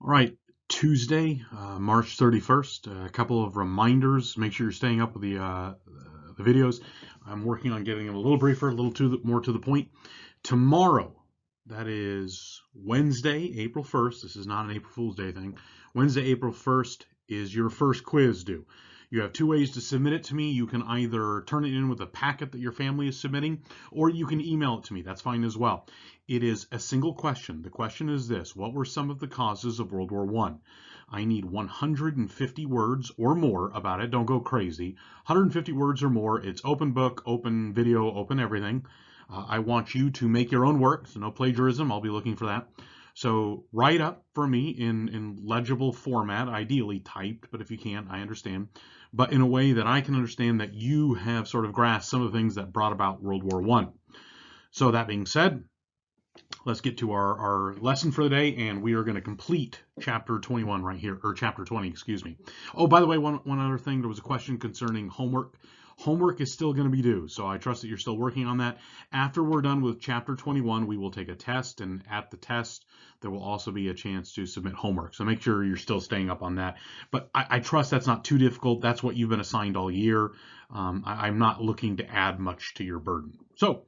All right, Tuesday, March 31st. A couple of reminders. Make sure you're staying up with the videos. I'm working on getting them a little briefer, a little more to the point. Tomorrow, that is Wednesday, April 1st. This is not an April Fool's Day thing. Wednesday, April 1st is your first quiz due. You have two ways to submit it to me. You can either turn it in with a packet that your family is submitting, or you can email it to me. That's fine as well. It is a single question. The question is this: what were some of the causes of World War One? I need 150 words or more about it. Don't go crazy. 150 words or more. It's open book, open video, open everything. I want you to make your own work, so no plagiarism. I'll be looking for that. So write up for me in legible format, ideally typed, but if you can't, I understand. But in a way that I can understand that you have sort of grasped some of the things that brought about World War One. So that being said, let's get to our lesson for the day, and we are going to complete chapter 21 right here, or chapter 20, excuse me. Oh, by the way, one other thing, there was a question concerning homework. Homework is still going to be due, so I trust that you're still working on that. After we're done with chapter 21, we will take a test, and at the test, there will also be a chance to submit homework. So make sure you're still staying up on that. But I trust that's not too difficult. That's what you've been assigned all year. I'm not looking to add much to your burden. So,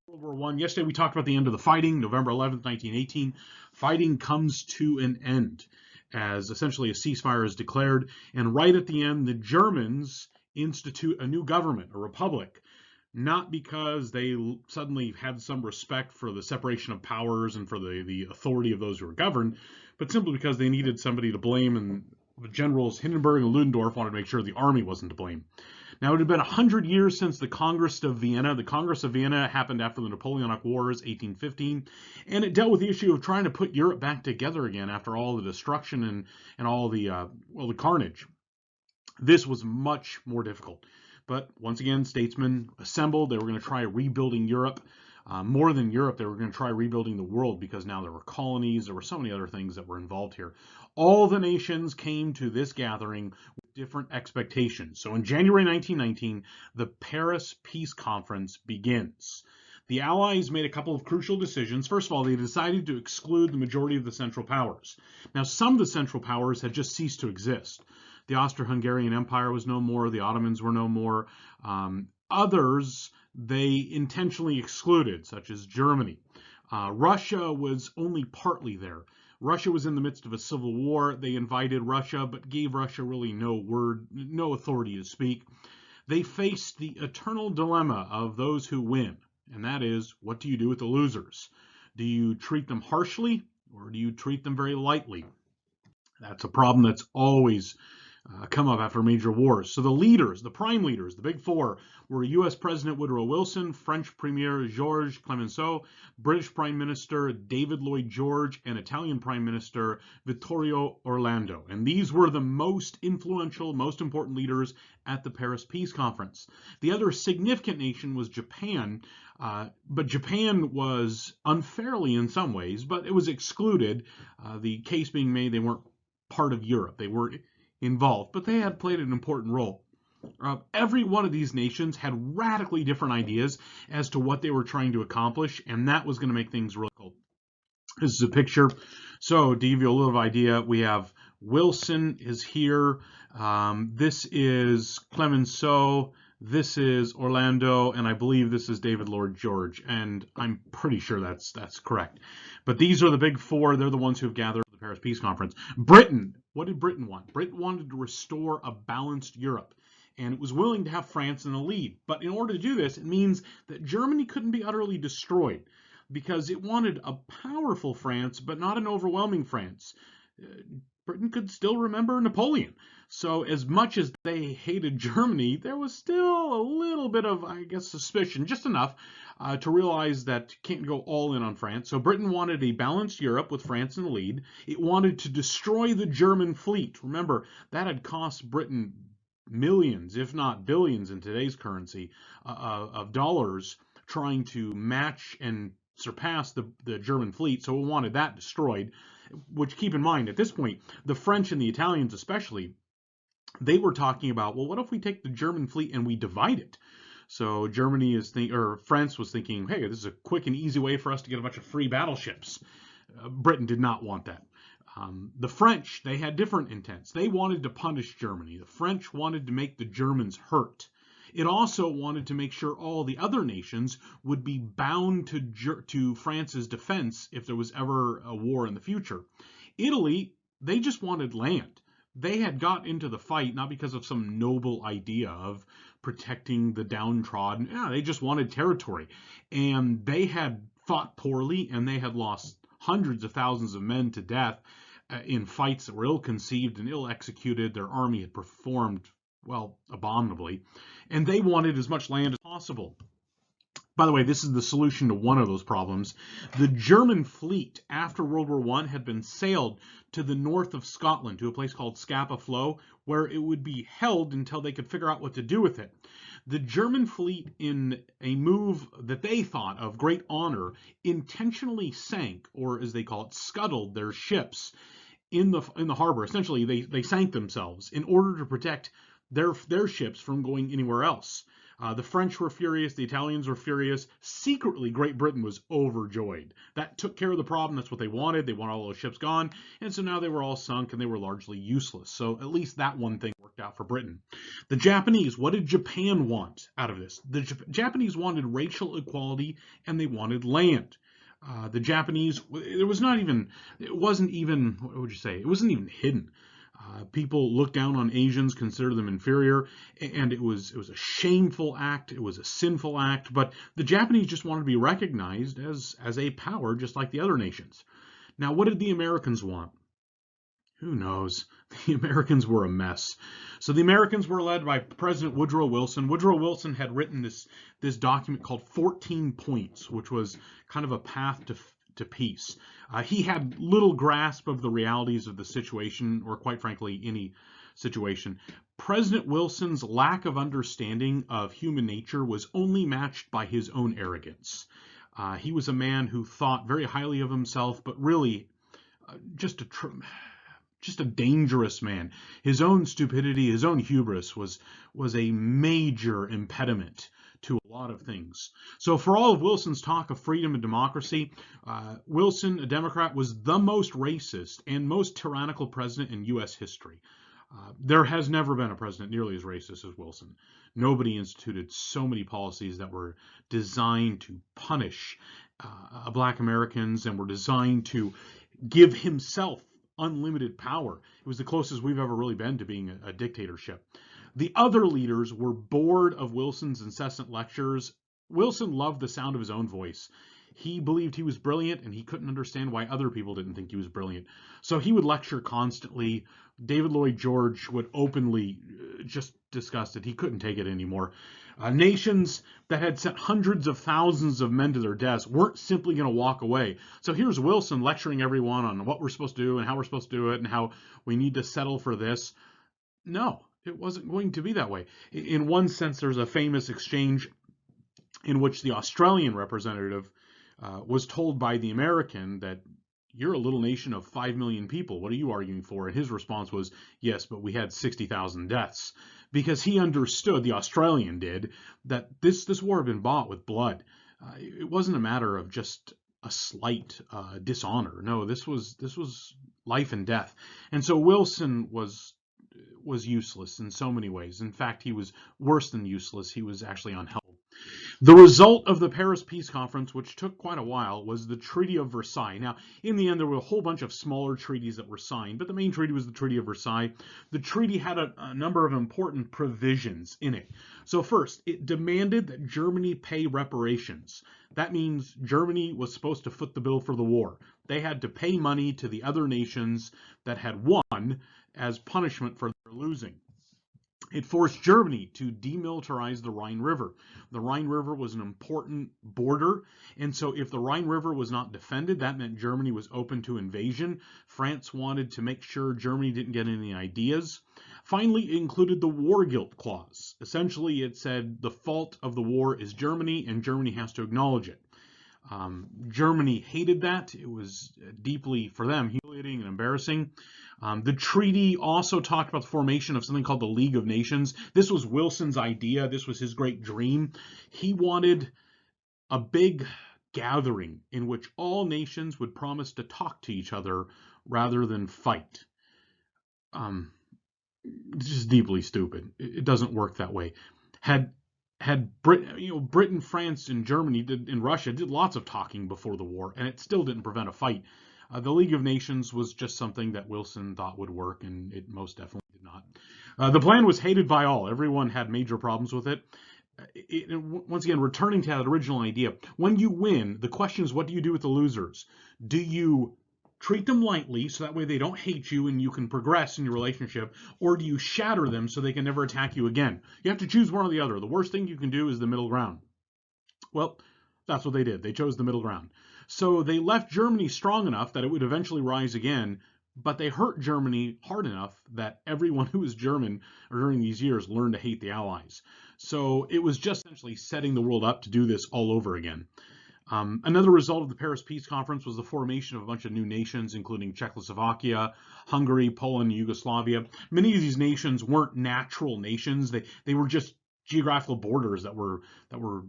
World War One. Yesterday we talked about the end of the fighting, November 11th, 1918. Fighting comes to an end as essentially a ceasefire is declared, and right at the end, the Germans institute a new government, a republic, not because they suddenly had some respect for the separation of powers and for the authority of those who were governed, but simply because they needed somebody to blame, and the generals Hindenburg and Ludendorff wanted to make sure the army wasn't to blame. Now, it had been 100 years since the Congress of Vienna. The Congress of Vienna happened after the Napoleonic Wars, 1815, and it dealt with the issue of trying to put Europe back together again after all the destruction and all the carnage. This was much more difficult. But once again, statesmen assembled. They were going to try rebuilding Europe. More than Europe, they were going to try rebuilding the world, because now there were colonies. There were so many other things that were involved here. All the nations came to this gathering with different expectations. So in January 1919, the Paris Peace Conference begins. The Allies made a couple of crucial decisions. First of all, they decided to exclude the majority of the Central Powers. Now, some of the Central Powers had just ceased to exist. The Austro-Hungarian Empire was no more. The Ottomans were no more. Others they intentionally excluded, such as Germany. Russia was only partly there. Russia was in the midst of a civil war. They invited Russia, but gave Russia really no authority to speak. They faced the eternal dilemma of those who win, and that is, what do you do with the losers? Do you treat them harshly, or do you treat them very lightly? That's a problem that's always come up after major wars. So the leaders, the prime leaders, the big four, were U.S. President Woodrow Wilson, French Premier Georges Clemenceau, British Prime Minister David Lloyd George, and Italian Prime Minister Vittorio Orlando. And these were the most influential, most important leaders at the Paris Peace Conference. The other significant nation was Japan, but Japan was unfairly in some ways, but it was excluded. The case being made they weren't part of Europe. They weren't involved, but they had played an important role. Every one of these nations had radically different ideas as to what they were trying to accomplish, and that was going to make things really cool. This is a picture. So to give you a little idea, we have Wilson is here. This is Clemenceau. This is Orlando, and I believe this is David Lloyd George, and I'm pretty sure that's correct. But these are the big four. They're the ones who have gathered at the Paris Peace Conference. Britain, what did Britain want? Britain wanted to restore a balanced Europe, and it was willing to have France in the lead. But in order to do this, it means that Germany couldn't be utterly destroyed, because it wanted a powerful France, but not an overwhelming France. Britain could still remember Napoleon. So as much as they hated Germany, there was still a little bit of, I guess, suspicion, just enough to realize that you can't go all in on France. So Britain wanted a balanced Europe with France in the lead. It wanted to destroy the German fleet. Remember, that had cost Britain millions, if not billions in today's currency, of dollars, trying to match and surpass the German fleet. So it wanted that destroyed. Which, keep in mind, at this point, the French and the Italians especially, they were talking about, well, what if we take the German fleet and we divide it? So France was thinking, hey, this is a quick and easy way for us to get a bunch of free battleships. Britain did not want that. The French, they had different intents. They wanted to punish Germany. The French wanted to make the Germans hurt. It also wanted to make sure all the other nations would be bound to France's defense if there was ever a war in the future. Italy, they just wanted land. They had got into the fight not because of some noble idea of protecting the downtrodden. Yeah, they just wanted territory. And they had fought poorly, and they had lost hundreds of thousands of men to death in fights that were ill-conceived and ill-executed. Their army had performed, well, abominably, and they wanted as much land as possible. By the way, this is the solution to one of those problems. The German fleet after World War I had been sailed to the north of Scotland to a place called Scapa Flow, where it would be held until they could figure out what to do with it. The German fleet, in a move that they thought of great honor, intentionally sank, or as they call it, scuttled their ships in the harbor. Essentially, they sank themselves in order to protect their ships from going anywhere else. The French were furious. The Italians were furious. Secretly, Great Britain was overjoyed. That took care of the problem. That's what they wanted. They wanted all those ships gone. And so now they were all sunk and they were largely useless. So at least that one thing worked out for Britain. The Japanese, what did Japan want out of this? The Japanese wanted racial equality and they wanted land. The Japanese, it wasn't even, what would you say? It wasn't even hidden. People looked down on Asians, considered them inferior, and it was a shameful act. It was a sinful act, but the Japanese just wanted to be recognized as a power, just like the other nations. Now, what did the Americans want? Who knows? The Americans were a mess. So the Americans were led by President Woodrow Wilson. Woodrow Wilson had written this document called 14 Points, which was kind of a path to peace. He had little grasp of the realities of the situation, or quite frankly, any situation. President Wilson's lack of understanding of human nature was only matched by his own arrogance. He was a man who thought very highly of himself, but really just a dangerous man. His own stupidity, his own hubris was a major impediment to a lot of things. So for all of Wilson's talk of freedom and democracy, Wilson, a Democrat, was the most racist and most tyrannical president in U.S. history. There has never been a president nearly as racist as Wilson. Nobody instituted so many policies that were designed to punish Black Americans and were designed to give himself unlimited power. It was the closest we've ever really been to being a dictatorship. The other leaders were bored of Wilson's incessant lectures. Wilson loved the sound of his own voice. He believed he was brilliant, and he couldn't understand why other people didn't think he was brilliant. So he would lecture constantly. David Lloyd George would openly just discuss it. He couldn't take it anymore. Nations that had sent hundreds of thousands of men to their deaths weren't simply going to walk away. So here's Wilson lecturing everyone on what we're supposed to do and how we're supposed to do it and how we need to settle for this. No, it wasn't going to be that way. In one sense, there's a famous exchange in which the Australian representative was told by the American that you're a little nation of 5 million people. What are you arguing for? And his response was, yes, but we had 60,000 deaths. Because he understood, the Australian did, that this war had been bought with blood. It wasn't a matter of just a slight dishonor. No, this was life and death. And so Wilson was useless in so many ways. In fact, he was worse than useless. He was actually unhelpful. The result of the Paris Peace Conference, which took quite a while, was the Treaty of Versailles. Now, in the end, there were a whole bunch of smaller treaties that were signed, but the main treaty was the Treaty of Versailles. The treaty had a number of important provisions in it. So first, it demanded that Germany pay reparations. That means Germany was supposed to foot the bill for the war. They had to pay money to the other nations that had won as punishment for their losing. It forced Germany to demilitarize the Rhine River. The Rhine River was an important border, and so if the Rhine River was not defended, that meant Germany was open to invasion. France wanted to make sure Germany didn't get any ideas. Finally, it included the war guilt clause. Essentially, it said the fault of the war is Germany, and Germany has to acknowledge it. Germany hated that. It was deeply, for them, humiliating and embarrassing. The treaty also talked about the formation of something called the League of Nations. This was Wilson's idea. This was his great dream. He wanted a big gathering in which all nations would promise to talk to each other rather than fight. Um, it's just deeply stupid. It doesn't work that way. Had Britain, France, and Germany and Russia did lots of talking before the war, and it still didn't prevent a fight. The League of Nations was just something that Wilson thought would work, and it most definitely did not. The plan was hated by all. Everyone had major problems with it. Once again, returning to that original idea, when you win, the question is, what do you do with the losers? Do you treat them lightly so that way they don't hate you and you can progress in your relationship, or do you shatter them so they can never attack you again? You have to choose one or the other. The worst thing you can do is the middle ground. Well, that's what they did. They chose the middle ground. So they left Germany strong enough that it would eventually rise again, but they hurt Germany hard enough that everyone who was German during these years learned to hate the Allies. So it was just essentially setting the world up to do this all over again. Another result of the Paris Peace Conference was the formation of a bunch of new nations, including Czechoslovakia, Hungary, Poland, Yugoslavia. Many of these nations weren't natural nations. They were just geographical borders that were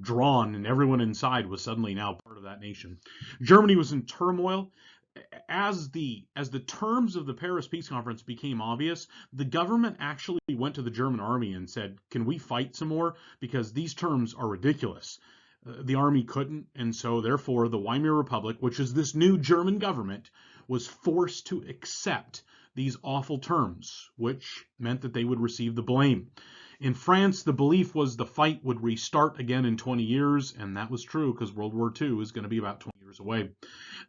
drawn, and everyone inside was suddenly now part of that nation. Germany was in turmoil. As the terms of the Paris Peace Conference became obvious, the government actually went to the German army and said, "Can we fight some more? Because these terms are ridiculous." The army couldn't, and so therefore the Weimar Republic, which is this new German government, was forced to accept these awful terms, which meant that they would receive the blame. In France, the belief was the fight would restart again in 20 years, and that was true because World War II is going to be about 20 years away.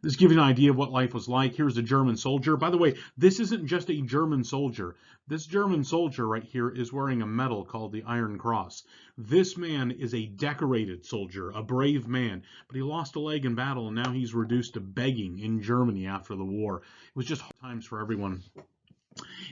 This gives you an idea of what life was like. Here's a German soldier. By the way, this isn't just a German soldier. This German soldier right here is wearing a medal called the Iron Cross. This man is a decorated soldier, a brave man, but he lost a leg in battle, and now he's reduced to begging in Germany after the war. It was just hard times for everyone.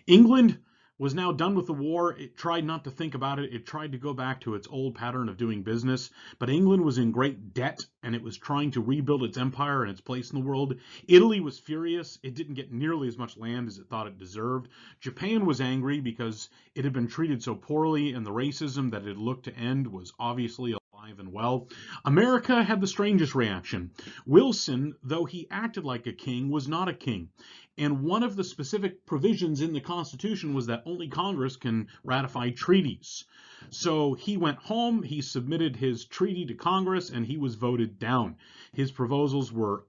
England was now done with the war. It tried not to think about it. It tried to go back to its old pattern of doing business. But England was in great debt, and it was trying to rebuild its empire and its place in the world. Italy was furious. It didn't get nearly as much land as it thought it deserved. Japan was angry because it had been treated so poorly, and the racism that it looked to end was obviously alive and well. America had the strangest reaction. Wilson, though he acted like a king, was not a king. And one of the specific provisions in the Constitution was that only Congress can ratify treaties. So he went home, he submitted his treaty to Congress, and he was voted down. His proposals were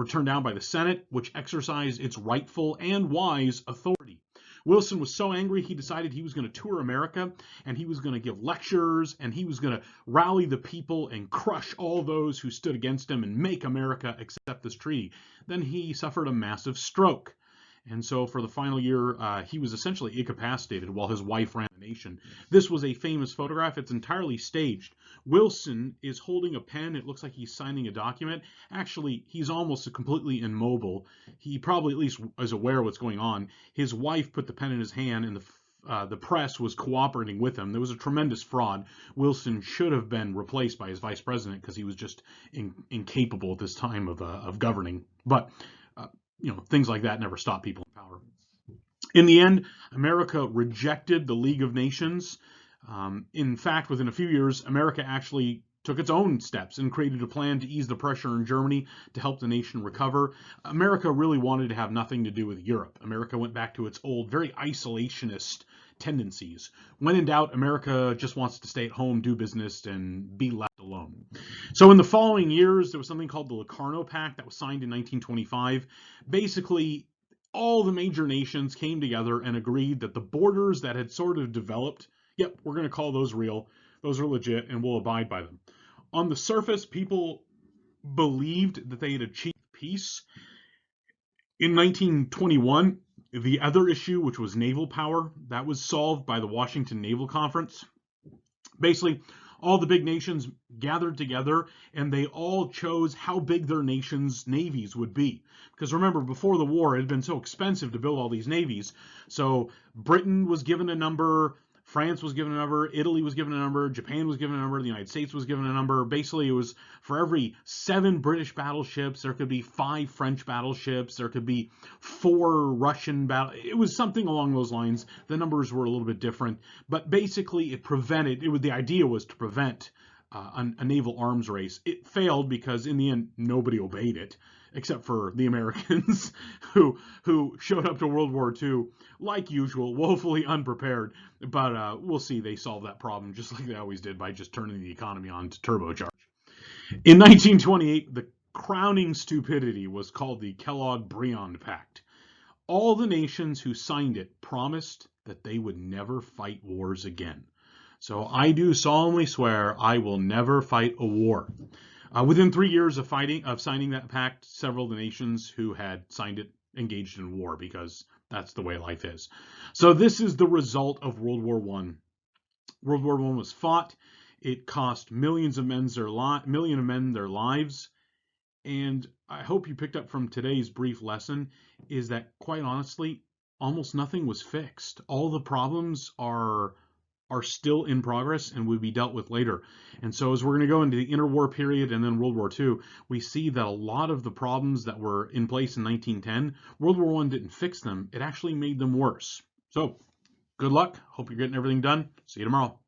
turned down by the Senate, which exercised its rightful and wise authority. Wilson was so angry, he decided he was going to tour America, and he was going to give lectures, and he was going to rally the people and crush all those who stood against him and make America accept this treaty. Then he suffered a massive stroke. And so for the final year, he was essentially incapacitated while his wife ran the nation. This was a famous photograph. It's entirely staged. Wilson is holding a pen. It looks like he's signing a document. Actually, he's almost completely immobile. He probably at least is aware of what's going on. His wife put the pen in his hand, and the press was cooperating with him. There was a tremendous fraud. Wilson should have been replaced by his vice president because he was just incapable at this time of governing. But things like that never stop people in power. In the end, America rejected the League of Nations. In fact, within a few years, America actually took its own steps and created a plan to ease the pressure in Germany to help the nation recover. America really wanted to have nothing to do with Europe. America went back to its old, very isolationist tendencies. When in doubt, America just wants to stay at home, do business, and be left alone. So in the following years, there was something called the Locarno Pact that was signed in 1925. Basically, all the major nations came together and agreed that the borders that had sort of developed, yep, we're going to call those real, those are legit, and we'll abide by them. On the surface, people believed that they had achieved peace. In 1921, the other issue, which was naval power, that was solved by the Washington Naval Conference. Basically, all the big nations gathered together, and they all chose how big their nation's navies would be. Because remember, before the war, it had been so expensive to build all these navies. So Britain was given a number, France was given a number, Italy was given a number, Japan was given a number, the United States was given a number. Basically, it was for every 7 British battleships, there could be 5 French battleships, there could be 4 Russian It was something along those lines. The numbers were a little bit different, but basically the idea was to prevent a naval arms race. It failed because in the end, nobody obeyed it. except for the Americans who showed up to World War II like usual, woefully unprepared. But we'll see. They solved that problem just like they always did by just turning the economy on to turbocharge. In 1928, the crowning stupidity was called the Kellogg-Briand Pact. All the nations who signed it promised that they would never fight wars again. So I do solemnly swear I will never fight a war. Within 3 years of signing that pact, several of the nations who had signed it engaged in war because that's the way life is. So this is the result of World War I. World War I was fought. It cost millions of men their lives. And I hope you picked up from today's brief lesson is that, quite honestly, almost nothing was fixed. All the problems are still in progress and will be dealt with later. And so as we're going to go into the interwar period and then World War II, we see that a lot of the problems that were in place in 1910, World War I didn't fix them. It actually made them worse. So good luck. Hope you're getting everything done. See you tomorrow.